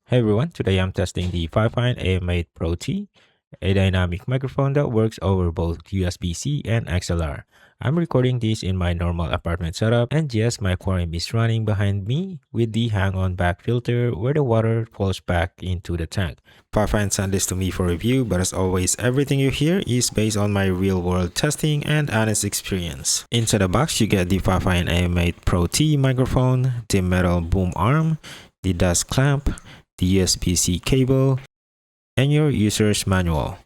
Hey everyone, today I'm testing the Fifine AM8PROT, a dynamic microphone that works over both USB-C and XLR. I'm recording this in my normal apartment setup, and yes, my aquarium is running behind me with the hang-on back filter where the water falls back into the tank. Fifine sent this to me for review, but as always, everything you hear is based on my real-world testing and honest experience. Inside the box, you get the Fifine AM8PROT microphone, the metal boom arm, the dust clamp, the USB-C cable, and your user's manual.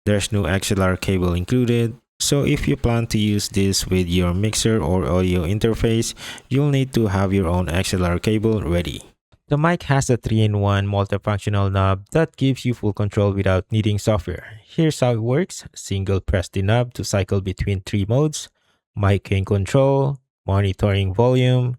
There's no XLR cable included, so if you plan to use this with your mixer or audio interface, you'll need to have your own XLR cable ready. The mic has a 3-in-1 multifunctional knob that gives you full control without needing software. Here's how it works. Single press the knob to cycle between 3 modes: mic gain control, monitoring volume,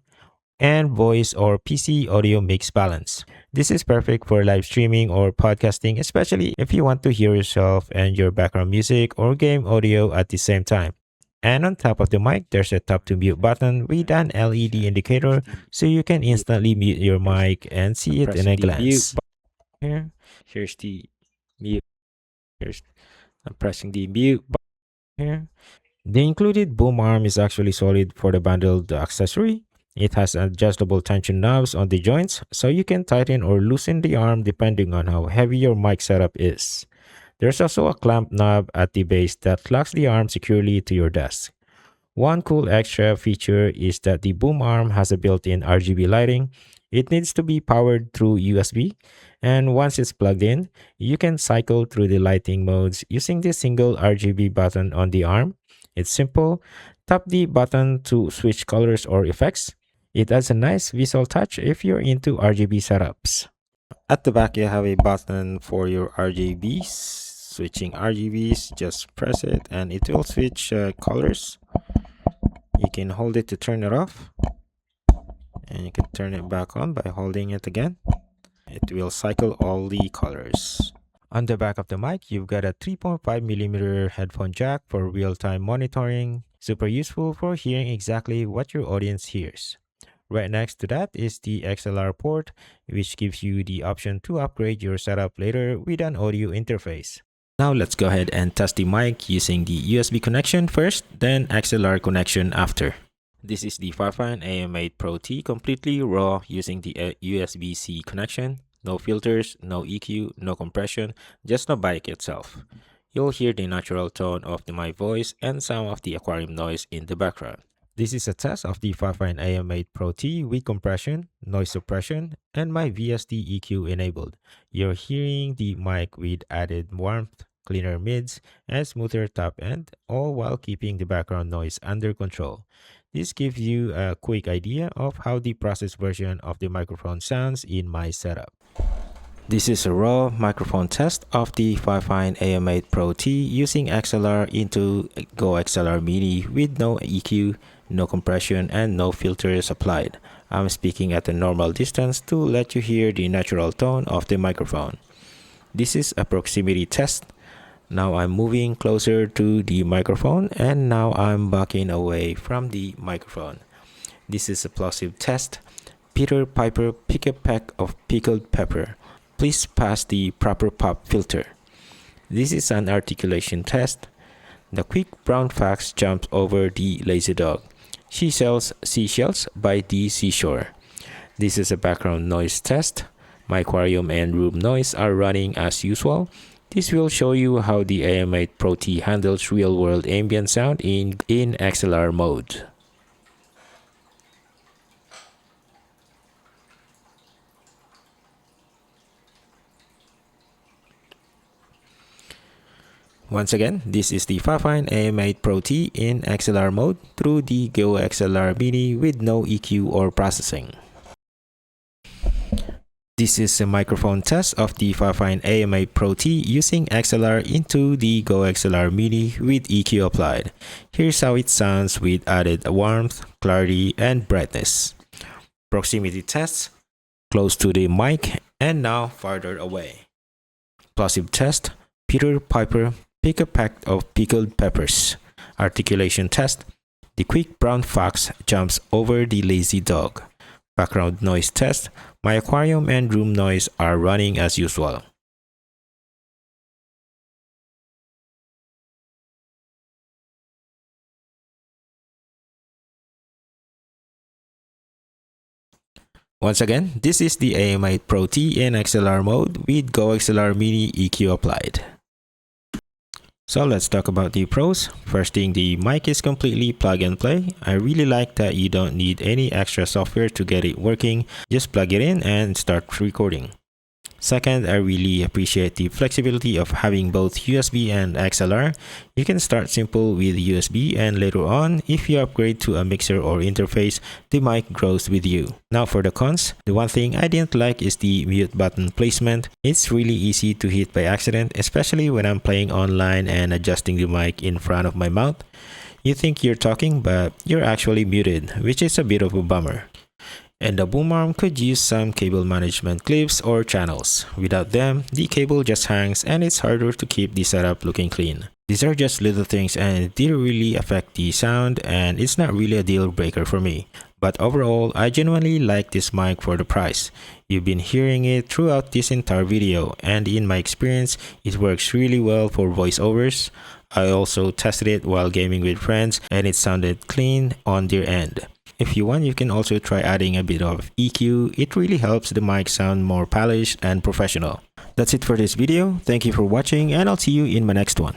and voice or PC audio mix balance. This is perfect for live streaming or podcasting, especially if you want to hear yourself and your background music or game audio at the same time. And on top of the mic, there's a tap to mute button with an LED indicator so you can instantly mute your mic and see it in a glance. Here's the mute. I'm pressing the mute button here. The included boom arm is actually solid for the bundled accessory. It has adjustable tension knobs on the joints, so you can tighten or loosen the arm depending on how heavy your mic setup is. There's also a clamp knob at the base that locks the arm securely to your desk. One cool extra feature is that the boom arm has a built-in RGB lighting. It needs to be powered through USB, and once it's plugged in, you can cycle through the lighting modes using the single RGB button on the arm. It's simple. Tap the button to switch colors or effects. It adds a nice visual touch if you're into RGB setups. At the back, you have a button for your RGBs. Switching RGBs, just press it and it will switch colors. You can hold it to turn it off, and you can turn it back on by holding it again. It will cycle all the colors. On the back of the mic, you've got a 3.5mm headphone jack for real-time monitoring. Super useful for hearing exactly what your audience hears. Right next to that is the XLR port, which gives you the option to upgrade your setup later with an audio interface. Now let's go ahead and test the mic using the USB connection first, then XLR connection after. This is the Fifine AM8PROT completely raw using the USB-C connection. No filters, no EQ, no compression, just the mic itself. You'll hear the natural tone of my voice and some of the aquarium noise in the background. This is a test of the Fifine AM8PROT with compression, noise suppression, and my VST EQ enabled. You're hearing the mic with added warmth, cleaner mids, and smoother top end, all while keeping the background noise under control. This gives you a quick idea of how the processed version of the microphone sounds in my setup. This is a raw microphone test of the Fifine AM8PROT using XLR into Go XLR Mini with no EQ, no compression, and no filters applied. I'm speaking at a normal distance to let you hear the natural tone of the microphone. This is a proximity test. Now I'm moving closer to the microphone, and now I'm backing away from the microphone. This is a plosive test. Peter Piper, pick a peck of pickled pepper. Please pass the proper pop filter. This is an articulation test. The quick brown fox jumps over the lazy dog. She sells seashells by the seashore. This is a background noise test. My aquarium and room noise are running as usual. This will show you how the AM8PROT handles real-world ambient sound in XLR mode. Once again, this is the Fifine AM8PROT in XLR mode through the Go XLR Mini with no EQ or processing. This is a microphone test of the Fifine AM8PROT using XLR into the Go XLR Mini with EQ applied. Here's how it sounds with added warmth, clarity, and brightness. Proximity tests, close to the mic, and now farther away. Plosive test, Peter Piper, pick a pack of pickled peppers. Articulation test. The quick brown fox jumps over the lazy dog. Background noise test. My aquarium and room noise are running as usual. Once again, this is the AM8PROT in XLR mode with Go XLR Mini EQ applied. So let's talk about the pros. First thing, the mic is completely plug and play. I really like that you don't need any extra software to get it working. Just plug it in and start recording. Second, I really appreciate the flexibility of having both USB and XLR. You can start simple with USB and later on, if you upgrade to a mixer or interface, the mic grows with you. Now for the cons, the one thing I didn't like is the mute button placement. It's really easy to hit by accident, especially when I'm playing online and adjusting the mic in front of my mouth. You think you're talking, but you're actually muted, which is a bit of a bummer. And the boom arm could use some cable management clips or channels. Without them, the cable just hangs and it's harder to keep the setup looking clean. These are just little things and it didn't really affect the sound and it's not really a deal breaker for me. But overall, I genuinely like this mic for the price. You've been hearing it throughout this entire video and in my experience, it works really well for voiceovers. I also tested it while gaming with friends and it sounded clean on their end. If you want, you can also try adding a bit of EQ. It really helps the mic sound more polished and professional. That's it for this video. Thank you for watching and I'll see you in my next one.